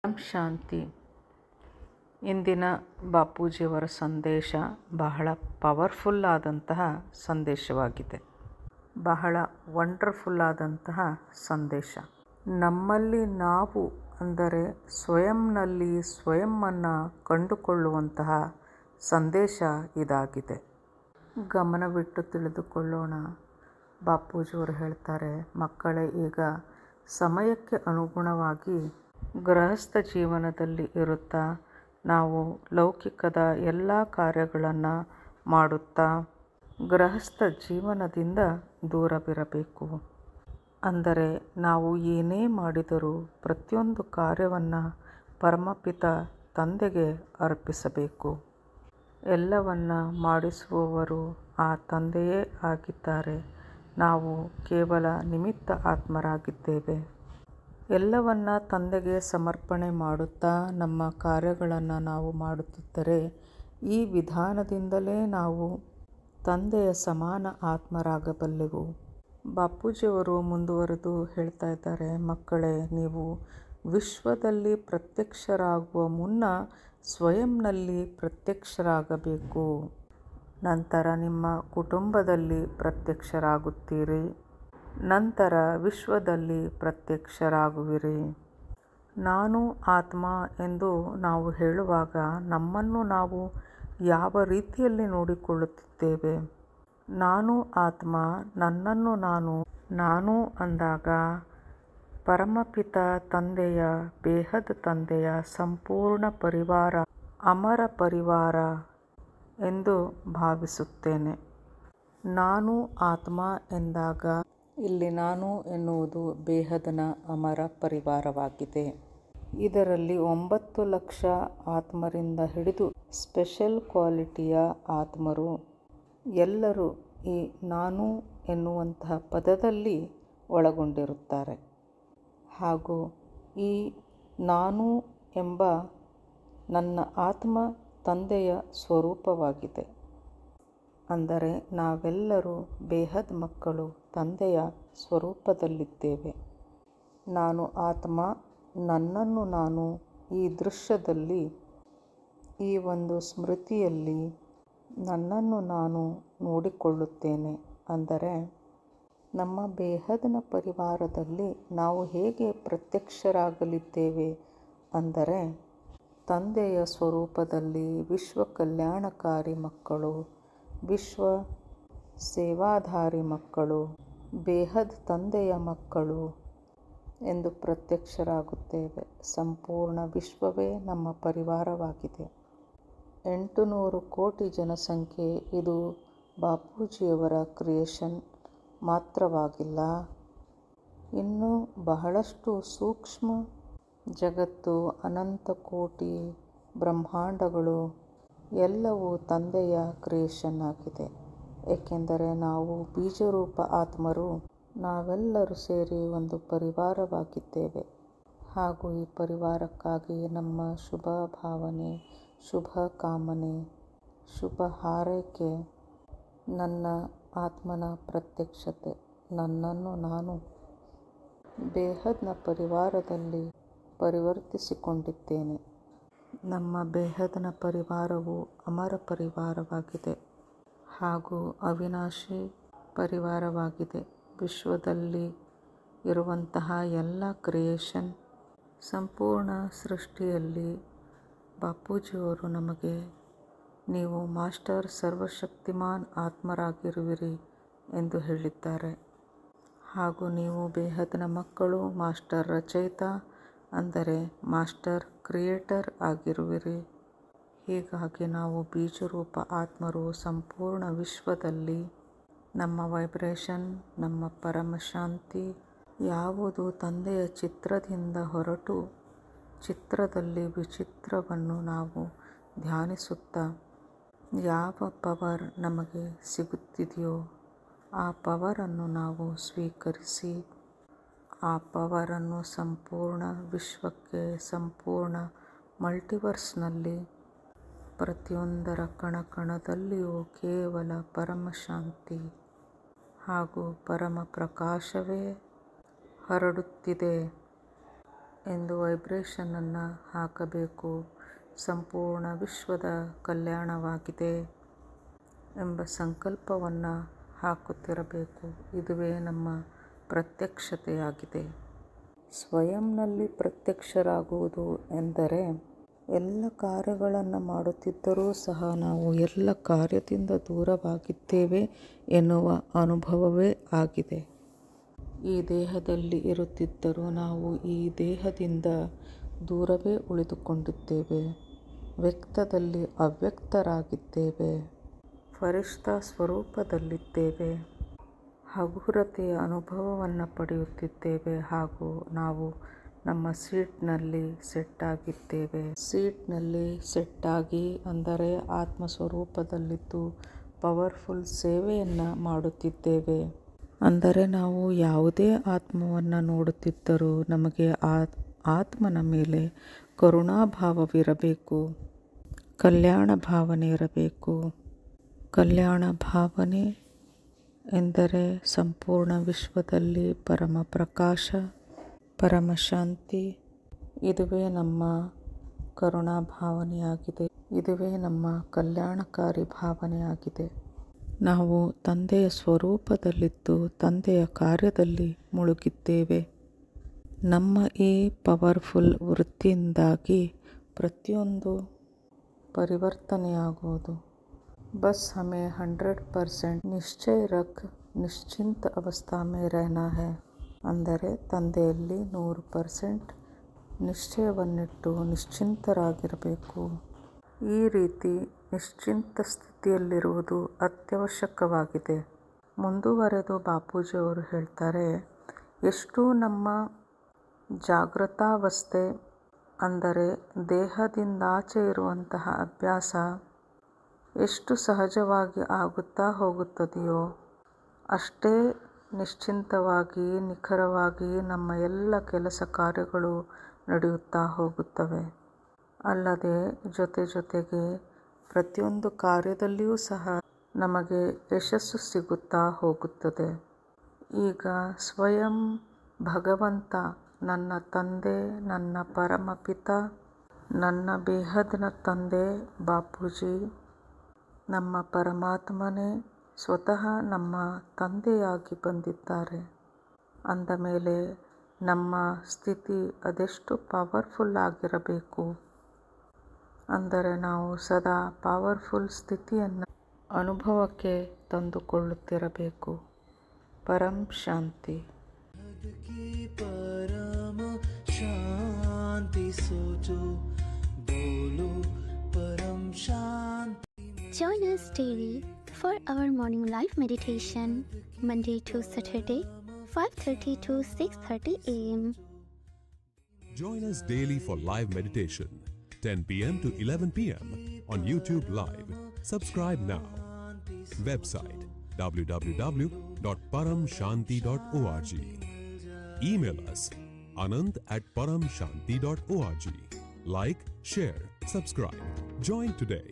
ಶಾಂತಿ. ಇಂದಿನ ಬಾಪೂಜಿಯವರ ಸಂದೇಶ ಬಹಳ ಪವರ್ಫುಲ್ ಆದಂತಹ ಸಂದೇಶವಾಗಿದೆ. ಬಹಳ ವಂಡರ್ಫುಲ್ ಆದಂತಹ ಸಂದೇಶ. ನಮ್ಮಲ್ಲಿ ನಾವು ಅಂದರೆ ಸ್ವಯಂನಲ್ಲಿ ಸ್ವಯಂವನ್ನು ಕಂಡುಕೊಳ್ಳುವಂತಹ ಸಂದೇಶ ಇದಾಗಿದೆ. ಗಮನವಿಟ್ಟು ತಿಳಿದುಕೊಳ್ಳೋಣ. ಬಾಪೂಜಿಯವರು ಹೇಳ್ತಾರೆ, ಮಕ್ಕಳೇ, ಈಗ ಸಮಯಕ್ಕೆ ಅನುಗುಣವಾಗಿ ಗೃಹಸ್ಥ ಜೀವನದಲ್ಲಿ ಇರುತ್ತಾ ನಾವು ಲೌಕಿಕದ ಎಲ್ಲ ಕಾರ್ಯಗಳನ್ನು ಮಾಡುತ್ತಾ ಗೃಹಸ್ಥ ಜೀವನದಿಂದ ದೂರವಿರಬೇಕು. ಅಂದರೆ ನಾವು ಏನೇ ಮಾಡಿದರೂ ಪ್ರತಿಯೊಂದು ಕಾರ್ಯವನ್ನು ಪರಮಪಿತ ತಂದೆಗೆ ಅರ್ಪಿಸಬೇಕು. ಎಲ್ಲವನ್ನು ಮಾಡಿಸುವವರು ಆ ತಂದೆಯೇ ಆಗಿದ್ದಾರೆ. ನಾವು ಕೇವಲ ನಿಮಿತ್ತ ಆತ್ಮರಾಗಿದ್ದೇವೆ. ಎಲ್ಲವನ್ನ ತಂದೆಗೆ ಸಮರ್ಪಣೆ ಮಾಡುತ್ತಾ ನಮ್ಮ ಕಾರ್ಯಗಳನ್ನು ನಾವು ಮಾಡುತ್ತಿದ್ದರೆ ಈ ವಿಧಾನದಿಂದಲೇ ನಾವು ತಂದೆಯ ಸಮಾನ ಆತ್ಮರಾಗಬಲ್ಲೆವು. ಬಾಪೂಜಿಯವರು ಮುಂದುವರೆದು ಹೇಳ್ತಾ ಇದ್ದಾರೆ, ಮಕ್ಕಳೇ, ನೀವು ವಿಶ್ವದಲ್ಲಿ ಪ್ರತ್ಯಕ್ಷರಾಗುವ ಮುನ್ನ ಸ್ವಯಂನಲ್ಲಿ ಪ್ರತ್ಯಕ್ಷರಾಗಬೇಕು. ನಂತರ ನಿಮ್ಮ ಕುಟುಂಬದಲ್ಲಿ ಪ್ರತ್ಯಕ್ಷರಾಗುತ್ತೀರಿ. ನಂತರ ವಿಶ್ವದಲ್ಲಿ ಪ್ರತ್ಯಕ್ಷರಾಗುವಿರಿ. ನಾನು ಆತ್ಮ ಎಂದು ನಾವು ಹೇಳುವಾಗ ನಮ್ಮನ್ನು ನಾವು ಯಾವ ರೀತಿಯಲ್ಲಿ ನೋಡಿಕೊಳ್ಳುತ್ತಿದ್ದೇವೆ? ನಾನು ಆತ್ಮ, ನನ್ನನ್ನು ನಾನು ಅಂದಾಗ ಪರಮಪಿತ ತಂದೆಯ, ಬೇಹದ್ ತಂದೆಯ ಸಂಪೂರ್ಣ ಪರಿವಾರ, ಅಮರ ಪರಿವಾರ ಎಂದು ಭಾವಿಸುತ್ತೇನೆ. ನಾನು ಆತ್ಮ ಎಂದಾಗ ಇಲ್ಲಿ ನಾನು ಎನ್ನುವುದು ಬೇಹದ್ನ ಅಮರ ಪರಿವಾರವಾಗಿದೆ. ಇದರಲ್ಲಿ 9 ಲಕ್ಷ ಆತ್ಮರಿಂದ ಹಿಡಿದು ಸ್ಪೆಷಲ್ ಕ್ವಾಲಿಟಿಯ ಆತ್ಮರು ಎಲ್ಲರೂ ಈ ನಾನು ಎನ್ನುವಂತಹ ಪದದಲ್ಲಿ ಒಳಗೊಂಡಿರುತ್ತಾರೆ. ಹಾಗೂ ಈ ನಾನು ಎಂಬ ನನ್ನ ಆತ್ಮ ತಂದೆಯ ಸ್ವರೂಪವಾಗಿದೆ. ಅಂದರೆ ನಾವೆಲ್ಲರೂ ಬೇಹದ್ ಮಕ್ಕಳು ತಂದೆಯ ಸ್ವರೂಪದಲ್ಲಿದ್ದೇವೆ. ನಾನು ಆತ್ಮ, ನನ್ನನ್ನು ನಾನು ಈ ದೃಶ್ಯದಲ್ಲಿ, ಈ ಒಂದು ಸ್ಮೃತಿಯಲ್ಲಿ ನನ್ನನ್ನು ನಾನು ನೋಡಿಕೊಳ್ಳುತ್ತೇನೆ. ಅಂದರೆ ನಮ್ಮ ಬೇಹದ್ನ ಪರಿವಾರದಲ್ಲಿ ನಾವು ಹೇಗೆ ಪ್ರತ್ಯಕ್ಷರಾಗಲಿದ್ದೇವೆ ಅಂದರೆ ತಂದೆಯ ಸ್ವರೂಪದಲ್ಲಿ ವಿಶ್ವ ಕಲ್ಯಾಣಕಾರಿ ಮಕ್ಕಳು, ವಿಶ್ವ ಸೇವಾಧಾರಿ ಮಕ್ಕಳು, ಬೇಹದ್ ತಂದೆಯ ಮಕ್ಕಳು ಎಂದು ಪ್ರತ್ಯಕ್ಷರಾಗುತ್ತೇವೆ. ಸಂಪೂರ್ಣ ವಿಶ್ವವೇ ನಮ್ಮ ಪರಿವಾರವಾಗಿದೆ. 800 ಕೋಟಿ ಜನಸಂಖ್ಯೆ ಇದು ಬಾಪೂಜಿಯವರ ಕ್ರಿಯೇಷನ್ ಮಾತ್ರವಾಗಿಲ್ಲ. ಇನ್ನೂ ಬಹಳಷ್ಟು ಸೂಕ್ಷ್ಮ ಜಗತ್ತು, ಅನಂತ ಕೋಟಿ ಬ್ರಹ್ಮಾಂಡಗಳು ಎಲ್ಲವೂ ತಂದೆಯ ಕ್ರಿಯೇಷನ್ ಆಗಿದೆ. ಏಕೆಂದರೆ ನಾವು ಬೀಜರೂಪ ಆತ್ಮರು, ನಾವೆಲ್ಲರೂ ಸೇರಿ ಒಂದು ಪರಿವಾರವಾಗಿದ್ದೇವೆ. ಹಾಗೂ ಈ ಪರಿವಾರಕ್ಕಾಗಿ ನಮ್ಮ ಶುಭ ಭಾವನೆ, ಶುಭ ಕಾಮನೆ, ಶುಭ ಹಾರೈಕೆ, ನನ್ನ ಆತ್ಮನ ಪ್ರತ್ಯಕ್ಷತೆ, ನನ್ನನ್ನು ನಾನು ಬೇಹದ್ನ ಪರಿವಾರದಲ್ಲಿ ಪರಿವರ್ತಿಸಿಕೊಂಡಿದ್ದೇನೆ. ನಮ್ಮ ಬೇಹದ್ನ ಪರಿವಾರವು ಅಮರ ಪರಿವಾರವಾಗಿದೆ ಹಾಗೂ ಅವಿನಾಶಿ ಪರಿವಾರವಾಗಿದೆ. ವಿಶ್ವದಲ್ಲಿ ಇರುವಂತಹ ಎಲ್ಲ ಕ್ರಿಯೇಷನ್, ಸಂಪೂರ್ಣ ಸೃಷ್ಟಿಯಲ್ಲಿ ಬಾಪೂಜಿಯವರು ನಮಗೆ ನೀವು ಮಾಸ್ಟರ್ ಸರ್ವಶಕ್ತಿಮಾನ್ ಆತ್ಮರಾಗಿರುವಿರಿ ಎಂದು ಹೇಳಿದ್ದಾರೆ. ಹಾಗೂ ನೀವು ಬೇಹದ್ನ ಮಕ್ಕಳು ಮಾಸ್ಟರ್ ರಚಯಿತ ಅಂದರೆ ಮಾಸ್ಟರ್ ಕ್ರಿಯೇಟರ್ ಆಗಿರುವಿರಿ. ಹೀಗಾಗಿ ನಾವು ಬೀಜರೂಪ ಆತ್ಮರು ಸಂಪೂರ್ಣ ವಿಶ್ವದಲ್ಲಿ ನಮ್ಮ ವೈಬ್ರೇಷನ್, ನಮ್ಮ ಪರಮಶಾಂತಿ ಯಾವುದು ತಂದೆಯ ಚಿತ್ರದಿಂದ ಹೊರಟು ಚಿತ್ರದಲ್ಲಿ ವಿಚಿತ್ರವನ್ನು ನಾವು ಧ್ಯಾನಿಸುತ್ತಾ ಯಾವ ಪವರ್ ನಮಗೆ ಸಿಗುತ್ತಿದೆಯೋ ಆ ಪವರನ್ನು ನಾವು ಸ್ವೀಕರಿಸಿ ಆ ಪವರನ್ನು ಸಂಪೂರ್ಣ ವಿಶ್ವಕ್ಕೆ, ಸಂಪೂರ್ಣ ಮಲ್ಟಿವರ್ಸ್ನಲ್ಲಿ ಪ್ರತಿಯೊಂದರ ಕಣಕಣದಲ್ಲಿಯೂ ಕೇವಲ ಪರಮಶಾಂತಿ ಹಾಗೂ ಪರಮ ಪ್ರಕಾಶವೇ ಹರಡುತ್ತಿದೆ ಎಂದು ವೈಬ್ರೇಷನನ್ನು ಹಾಕಬೇಕು. ಸಂಪೂರ್ಣ ವಿಶ್ವದ ಕಲ್ಯಾಣವಾಗಿದೆ ಎಂಬ ಸಂಕಲ್ಪವನ್ನು ಹಾಕುತ್ತಿರಬೇಕು. ಇದುವೇ ನಮ್ಮ ಪ್ರತ್ಯಕ್ಷತೆಯಾಗಿದೆ. ಸ್ವಯಂನಲ್ಲಿ ಪ್ರತ್ಯಕ್ಷರಾಗುವುದು ಎಂದರೆ ಎಲ್ಲ ಕಾರ್ಯಗಳನ್ನು ಮಾಡುತ್ತಿದ್ದರೂ ಸಹ ನಾವು ಎಲ್ಲ ಕಾರ್ಯದಿಂದ ದೂರವಾಗಿದ್ದೇವೆ ಎನ್ನುವ ಅನುಭವವೇ ಆಗಿದೆ. ಈ ದೇಹದಲ್ಲಿ ಇರುತ್ತಿದ್ದರೂ ನಾವು ಈ ದೇಹದಿಂದ ದೂರವೇ ಉಳಿದುಕೊಂಡಿದ್ದೇವೆ. ವ್ಯಕ್ತದಲ್ಲಿ ಅವ್ಯಕ್ತರಾಗಿದ್ದೇವೆ. ಫರಿಷ್ಠ ಸ್ವರೂಪದಲ್ಲಿದ್ದೇವೆ. ಹಗುರತೆಯ ಅನುಭವವನ್ನು ಪಡೆಯುತ್ತಿದ್ದೇವೆ ಹಾಗೂ ನಾವು ನಮ್ಮ ಸೀಟ್ನಲ್ಲಿ ಸೆಟ್ಟಾಗಿದ್ದೇವೆ. ಸೀಟ್ನಲ್ಲಿ ಸೆಟ್ಟಾಗಿ ಅಂದರೆ ಆತ್ಮಸ್ವರೂಪದಲ್ಲಿದ್ದು ಪವರ್ಫುಲ್ ಸೇವೆಯನ್ನು ಮಾಡುತ್ತಿದ್ದೇವೆ. ಅಂದರೆ ನಾವು ಯಾವುದೇ ಆತ್ಮವನ್ನು ನೋಡುತ್ತಿದ್ದರೂ ನಮಗೆ ಆತ್ಮನ ಮೇಲೆ ಕರುಣಾಭಾವವಿರಬೇಕು, ಕಲ್ಯಾಣ ಭಾವನೆ ಇರಬೇಕು. ಕಲ್ಯಾಣ ಭಾವನೆ ಎಂದರೆ ಸಂಪೂರ್ಣ ವಿಶ್ವದಲ್ಲಿ ಪರಮ ಪ್ರಕಾಶ, ಪರಮ ಶಾಂತಿ. ಇದುವೇ ನಮ್ಮ ಕರುಣಾ ಭಾವನೆಯಾಗಿದೆ. ಇದುವೇ ನಮ್ಮ ಕಲ್ಯಾಣಕಾರಿ ಭಾವನೆಯಾಗಿದೆ. ನಾವು ತಂದೆಯ ಸ್ವರೂಪದಲ್ಲಿದ್ದು ತಂದೆಯ ಕಾರ್ಯದಲ್ಲಿ ಮುಳುಗಿದ್ದೇವೆ. ನಮ್ಮ ಈ ಪವರ್ಫುಲ್ ವೃತ್ತಿಯಿಂದಾಗಿ ಪ್ರತಿಯೊಂದು ಪರಿವರ್ತನೆಯಾಗುವುದು. बस हमें 100% निश्चय रख निश्चिंत अवस्था में रहना है. ಅಂದರೆ ತಂದೆಯಲ್ಲಿ 100% ನಿಶ್ಚಯವನ್ನಿಟ್ಟು ನಿಶ್ಚಿಂತರಾಗಿರಬೇಕು. ಈ ರೀತಿ ನಿಶ್ಚಿಂತ ಸ್ಥಿತಿಯಲ್ಲಿರುವುದು ಅತ್ಯವಶ್ಯಕವಾಗಿದೆ. ಮುಂದುವರೆದು ಬಾಪೂಜಿಯವರು ಹೇಳ್ತಾರೆ, ಎಷ್ಟು ನಮ್ಮ ಜಾಗೃತಾವಸ್ಥೆ ಅಂದರೆ ದೇಹದಿಂದಾಚೆ ಇರುವಂತಹ ಅಭ್ಯಾಸ ಎಷ್ಟು ಸಹಜವಾಗಿ ಆಗುತ್ತಾ ಹೋಗುತ್ತದೆಯೋ ಅಷ್ಟೇ ನಿಶ್ಚಿಂತವಾಗಿ ನಿಖರವಾಗಿ ನಮ್ಮ ಎಲ್ಲ ಕೆಲಸ ಕಾರ್ಯಗಳು ನಡೆಯುತ್ತಾ ಹೋಗುತ್ತವೆ. ಅಲ್ಲದೆ ಜೊತೆಗೆ ಪ್ರತಿಯೊಂದು ಕಾರ್ಯದಲ್ಲಿಯೂ ಸಹ ನಮಗೆ ಯಶಸ್ಸು ಸಿಗುತ್ತಾ ಹೋಗುತ್ತದೆ. ಈಗ ಸ್ವಯಂ ಭಗವಂತ ನನ್ನ ತಂದೆ, ನನ್ನ ಪರಮಪಿತ, ನನ್ನ ಬೇಹದ್ನ ತಂದೆ ಬಾಪೂಜಿ, ನಮ್ಮ ಪರಮಾತ್ಮನೇ ಸ್ವತಃ ನಮ್ಮ ತಂದೆಯಾಗಿ ಬಂದಿದ್ದಾರೆ. ಅಂದ ಮೇಲೆ ನಮ್ಮ ಸ್ಥಿತಿ ಅದೆಷ್ಟು ಪವರ್ಫುಲ್ ಆಗಿರಬೇಕು ಅಂದರೆ ನಾವು ಸದಾ ಪವರ್ಫುಲ್ ಸ್ಥಿತಿಯನ್ನು ಅನುಭವಕ್ಕೆ ತಂದುಕೊಳ್ಳುತ್ತಿರಬೇಕು. ಪರಂ ಶಾಂತಿ. ಪರಮ ಶಾಂತಿ ಸೋಚೋ ಬೋಲೋ ಪರಂ ಶಾಂತಿ. Join us daily for our morning live meditation, Monday to Saturday, 5:30 to 6:30 a.m. Join us daily for live meditation, 10 p.m. to 11 p.m. on YouTube Live. Subscribe now. Website www.paramshanti.org. Email us anand@paramshanti.org. Like, share, subscribe. Join today.